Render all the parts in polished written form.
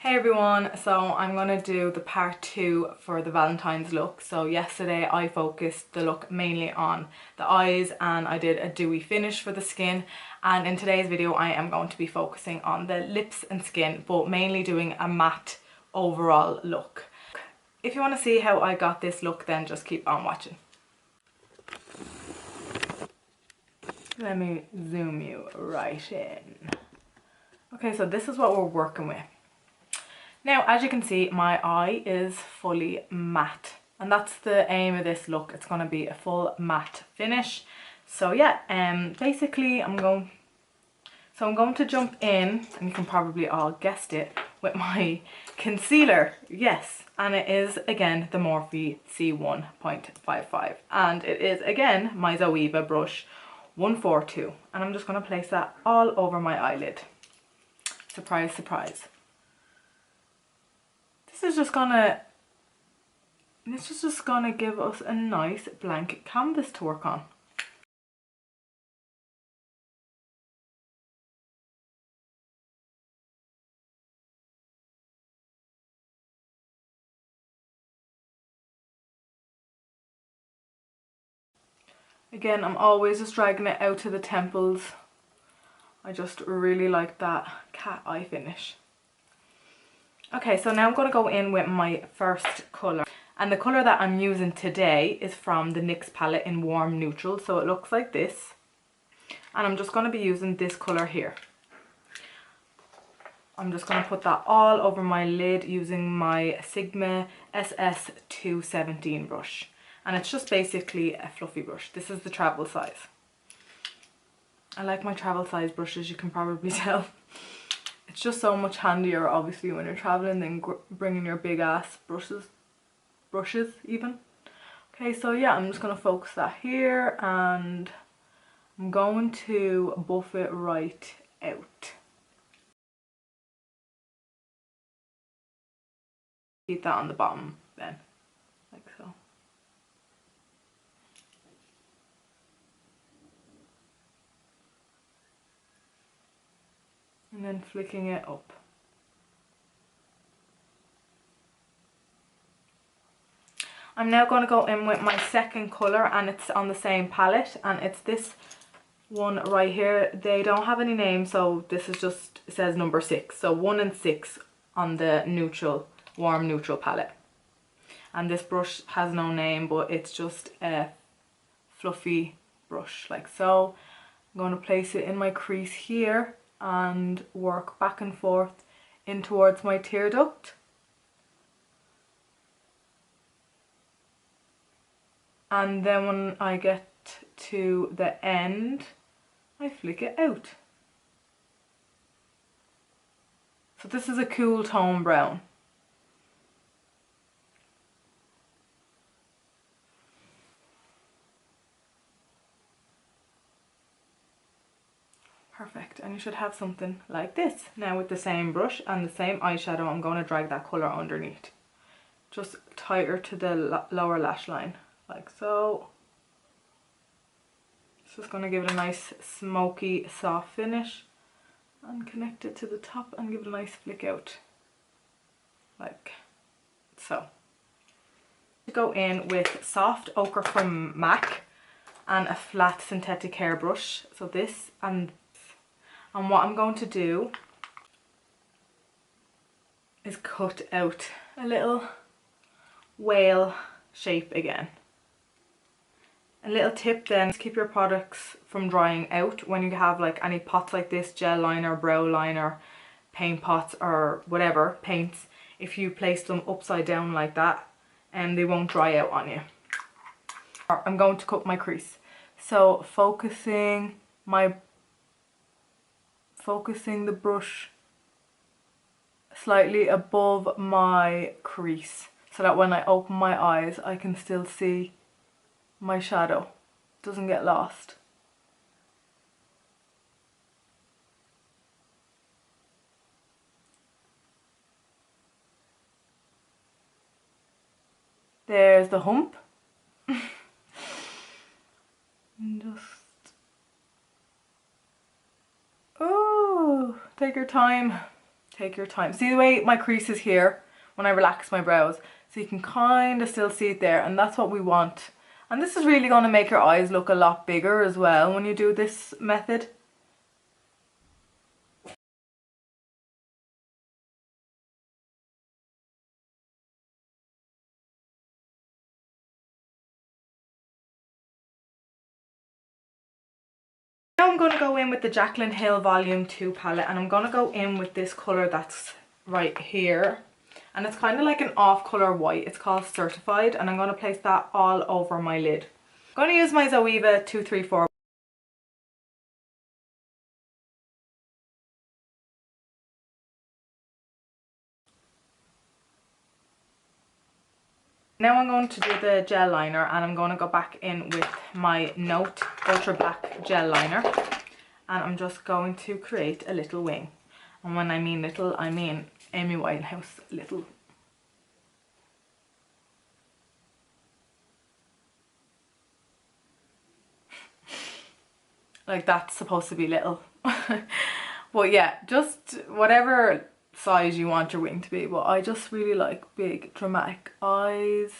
Hey everyone, so I'm going to do the part 2 for the Valentine's look. So yesterday I focused the look mainly on the eyes and I did a dewy finish for the skin, and in today's video I am going to be focusing on the lips and skin, but mainly doing a matte overall look. If you want to see how I got this look, then just keep on watching. Let me zoom you right in. Okay, so this is what we're working with. Now, as you can see, my eye is fully matte, and that's the aim of this look. It's going to be a full matte finish. So yeah, basically I'm going to jump in, and you can probably all guessed it, with my concealer. Yes, and it is again the Morphe C1.55, and it is again my Zoeva brush 142, and I'm just going to place that all over my eyelid. Surprise, surprise. This is just gonna give us a nice blank canvas to work on. Again, I'm always just dragging it out to the temples. I just really like that cat eye finish. Okay, so now I'm going to go in with my first colour. And the colour that I'm using today is from the NYX palette in Warm Neutral. So it looks like this. And I'm just going to be using this colour here. I'm just going to put that all over my lid using my Sigma SS217 brush. And it's just basically a fluffy brush. This is the travel size. I like my travel size brushes, you can probably tell. It's just so much handier, obviously, when you're traveling than bringing your big ass brushes even. Okay, so yeah, I'm just going to focus that here and I'm going to buff it right out. Keep that on the bottom then, like so. And then flicking it up. I'm now going to go in with my second colour, and it's on the same palette, and it's this one right here. They don't have any names, so this is just, it says number 6. So 1 and 6 on the neutral, Warm Neutral palette. And this brush has no name, but it's just a fluffy brush like so. I'm going to place it in my crease here and work back and forth in towards my tear duct. And then when I get to the end, I flick it out. So this is a cool tone brown. Perfect, and you should have something like this. Now with the same brush and the same eyeshadow, I'm going to drag that colour underneath. Just tighter to the lower lash line, like so. It's just going to give it a nice smoky, soft finish. And connect it to the top and give it a nice flick out. Like so. Go in with Soft Ochre from MAC and a flat synthetic hair brush. So this and what I'm going to do is cut out a little whale shape again. A little tip then, keep your products from drying out when you have like any pots like this, gel liner, brow liner, paint pots or whatever, paints. If you place them upside down like that, they won't dry out on you. I'm going to cut my crease. So focusing the brush slightly above my crease so that when I open my eyes I can still see my shadow. Doesn't get lost. There's the hump. And just, oh, take your time. Take your time. See the way my crease is here when I relax my brows? So you can kind of still see it there, and that's what we want. And this is really going to make your eyes look a lot bigger as well when you do this method. Now I'm going to go in with the Jacklyn Hill Volume 2 palette, and I'm going to go in with this colour that's right here. And it's kind of like an off colour white. It's called Certified, and I'm going to place that all over my lid. I'm going to use my Zoeva 234. Now I'm going to do the gel liner, and I'm going to go back in with my Note Ultra Black gel liner, and I'm just going to create a little wing. And when I mean little, I mean Amy Winehouse little. Like that's supposed to be little. But yeah, just whatever size you want your wing to be, but I just really like big dramatic eyes,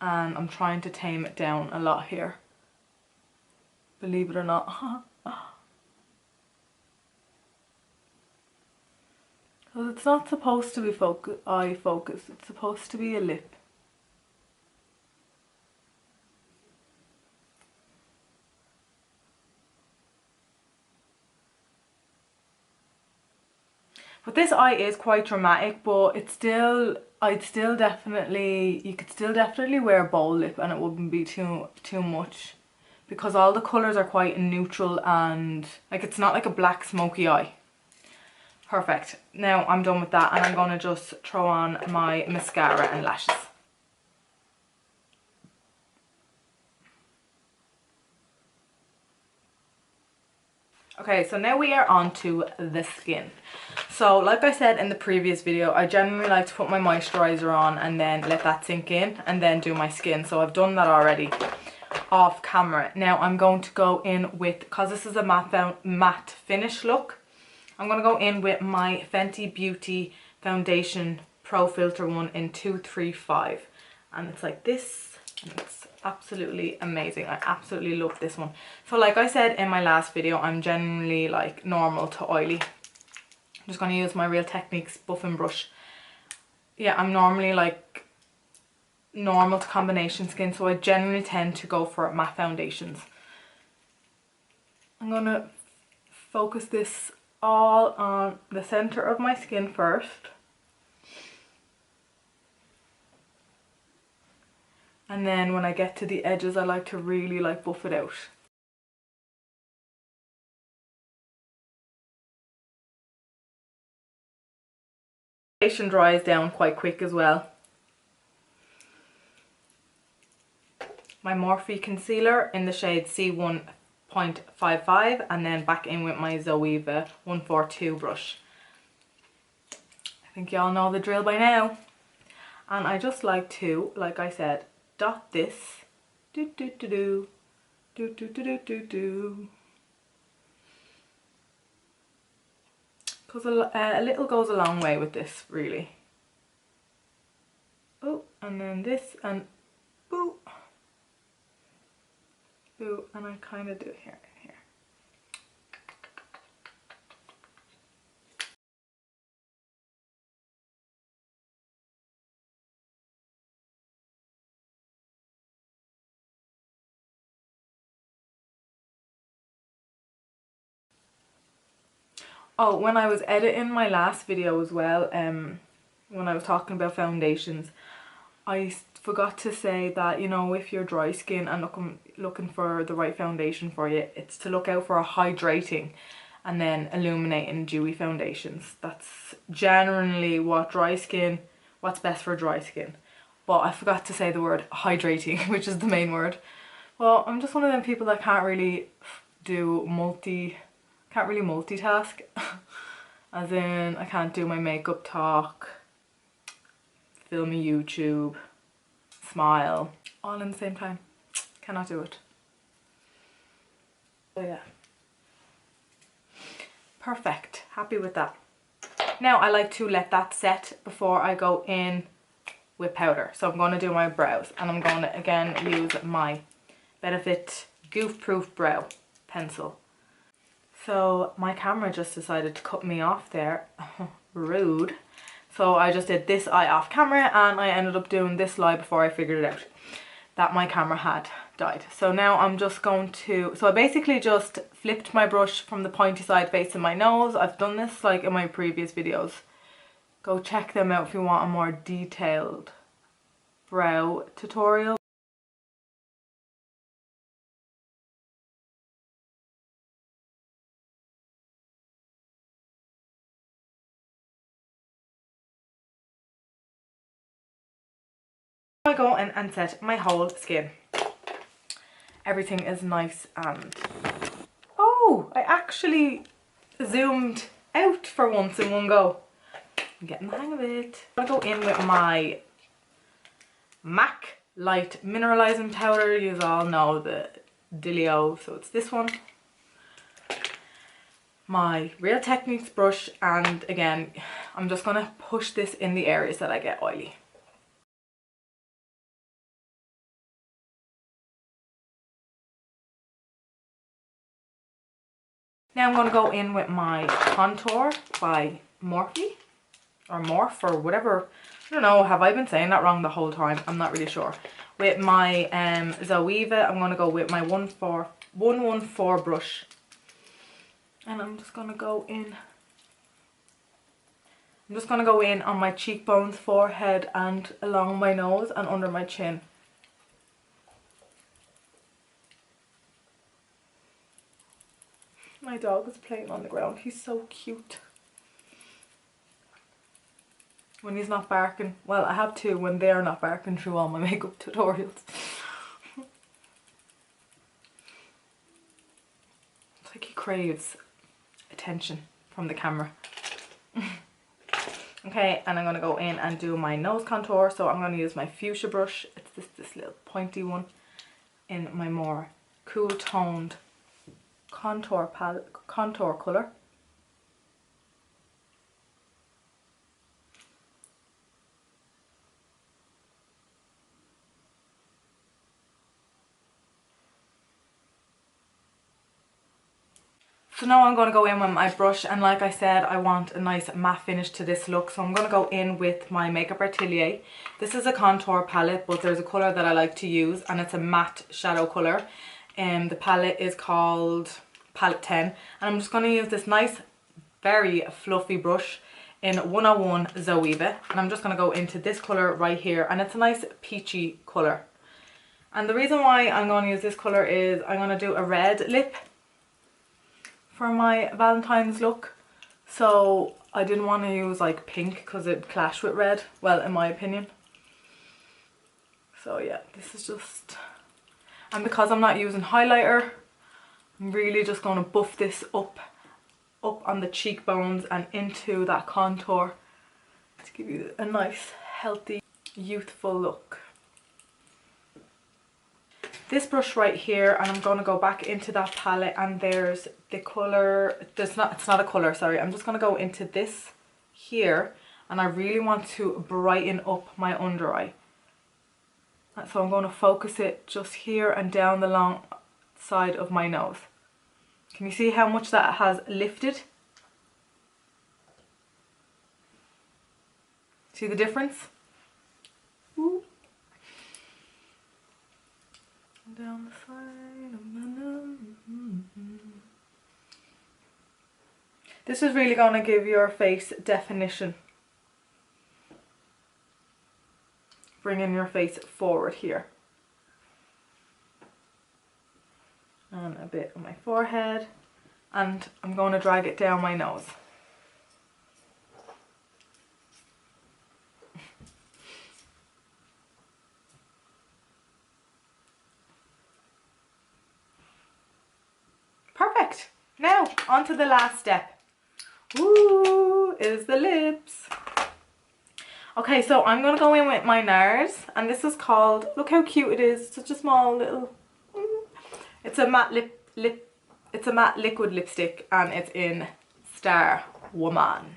and I'm trying to tame it down a lot here, believe it or not. Because it's not supposed to be eye focus, it's supposed to be a lip. But this eye is quite dramatic, but it's still, you could still definitely wear a bold lip and it wouldn't be too much, because all the colours are quite neutral and like it's not like a black smoky eye. Perfect. Now I'm done with that, and I'm going to just throw on my mascara and lashes. Okay, so now we are on to the skin. So like I said in the previous video, I generally like to put my moisturiser on and then let that sink in and then do my skin. So I've done that already off camera. Now I'm going to go in with, because this is a matte finish look, I'm going to go in with my Fenty Beauty Foundation Pro Filter one in 235. And it's like this, and it's absolutely amazing. I absolutely love this one. So like I said in my last video, I'm generally like normal to oily. I'm just going to use my Real Techniques buffing brush. Yeah, I'm normally like normal to combination skin, so I generally tend to go for matte foundations. I'm going to focus this all on the center of my skin first. And then when I get to the edges, I like to really like buff it out. Foundation dries down quite quick as well. My Morphe concealer in the shade C1.55, and then back in with my Zoeva 142 brush. I think y'all know the drill by now. And I just like to, like I said, dot this. Do do do do. Do do do do do do. Because a little goes a long way with this, really. Oh, and then this, and boo. Boo, and I kind of do it here. Oh, when I was editing my last video as well, when I was talking about foundations, I forgot to say that, you know, if you're dry skin and looking for the right foundation for you, it's to look out for a hydrating and then illuminating dewy foundations. That's generally what's best for dry skin. But I forgot to say the word hydrating, which is the main word. Well, I'm just one of them people that can't really multitask. As in, I can't do my makeup talk, film a YouTube, smile, all in the same time. Cannot do it. So yeah. perfect. Happy with that. Now I like to let that set before I go in with powder. So I'm going to do my brows, and I'm going to again use my Benefit Goof Proof Brow Pencil. So my camera just decided to cut me off there. Rude. So I just did this eye off camera, and I ended up doing this lie before I figured it out that my camera had died. So now I'm just going to, so I basically just flipped my brush from the pointy side facing my nose. I've done this like in my previous videos. Go check them out if you want a more detailed brow tutorial. I go in and set my whole skin. Everything is nice and... Oh, I actually zoomed out for once in one go. I'm getting the hang of it. I'm going to go in with my MAC Light Mineralising Powder. You all know the Dealio, so it's this one. My Real Techniques brush, and again, I'm just going to push this in the areas that I get oily. Now I'm going to go in with my contour by Morphe, or Morphe, or whatever. I don't know, have I been saying that wrong the whole time? I'm not really sure. With my Zoeva, I'm going to go with my 114 brush. And I'm just going to go in. I'm just going to go in on my cheekbones, forehead, and along my nose and under my chin. My dog is playing on the ground. He's so cute. When he's not barking. Well, I have to when they're not barking through all my makeup tutorials. It's like he craves attention from the camera. Okay, and I'm going to go in and do my nose contour. So I'm going to use my fuchsia brush. It's this little pointy one in my more cool toned contour colour. So now I'm going to go in with my brush, and like I said, I want a nice matte finish to this look. So I'm going to go in with my Makeup Artelier. This is a contour palette, but there's a colour that I like to use, and it's a matte shadow colour. The palette is called Palette 10, and I'm just going to use this nice, very fluffy brush in 101 Zoeva, and I'm just going to go into this colour right here, and it's a nice peachy colour. And the reason why I'm going to use this colour is I'm going to do a red lip for my Valentine's look. So I didn't want to use like pink because it'd clash with red, well, in my opinion. So yeah, this is just, and because I'm not using highlighter, I'm really just going to buff this up on the cheekbones and into that contour to give you a nice, healthy, youthful look. This brush right here, and I'm going to go back into that palette, and there's the colour, it's not a colour, sorry, I'm just going to go into this here, and I really want to brighten up my under eye. And so I'm going to focus it just here and down the long side of my nose. Can you see how much that has lifted? See the difference? Ooh. Down the side of my nose. This is really going to give your face definition. Bringing your face forward here. And a bit on my forehead. And I'm going to drag it down my nose. Perfect. Now, on to the last step. Ooh, is the lips. Okay, so I'm going to go in with my Nars, and this is called, look how cute it is, such a small little, it's a matte liquid lipstick, and it's in star woman.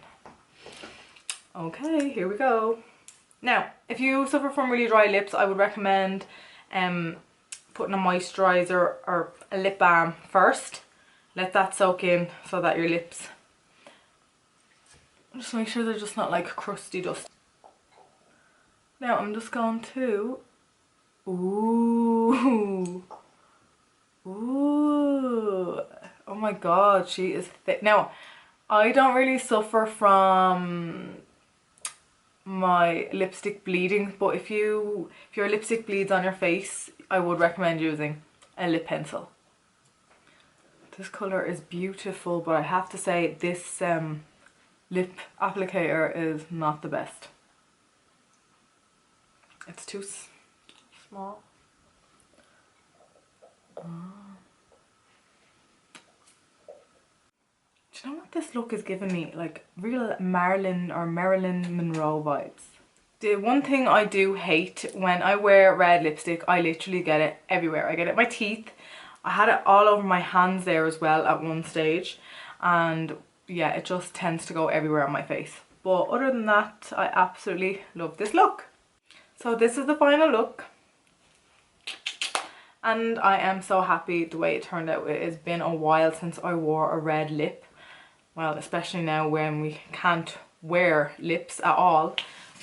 Okay, here we go. Now, if you suffer from really dry lips, I would recommend putting a moisturiser or a lip balm first. Let that soak in so that your lips, just make sure they're just not like crusty dust. Now I'm just going to, ooh, oh my god, she is thick. Now, I don't really suffer from my lipstick bleeding, but if your lipstick bleeds on your face, I would recommend using a lip pencil. This colour is beautiful, but I have to say this lip applicator is not the best. It's too small. Do you know what this look is giving me? Like real Marilyn Monroe vibes. The one thing I do hate when I wear red lipstick, I literally get it everywhere. I get it in my teeth. I had it all over my hands there as well at one stage. And yeah, it just tends to go everywhere on my face. But other than that, I absolutely love this look. So this is the final look. And I am so happy the way it turned out. It has been a while since I wore a red lip. Well, especially now when we can't wear lips at all,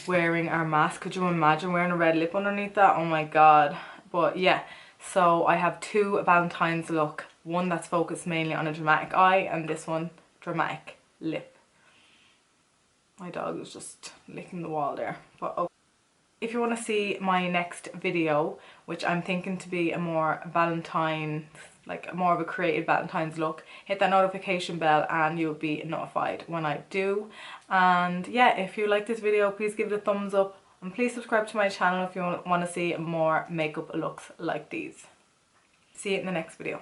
wearing our mask. Could you imagine wearing a red lip underneath that? Oh my god. But yeah, so I have two Valentine's look. One that's focused mainly on a dramatic eye, and this one dramatic lip. My dog is just licking the wall there. But okay. If you want to see my next video, which I'm thinking to be a more Valentine's, like more of a creative Valentine's look, hit that notification bell and you'll be notified when I do. And yeah, if you like this video, please give it a thumbs up and please subscribe to my channel if you want to see more makeup looks like these. See you in the next video.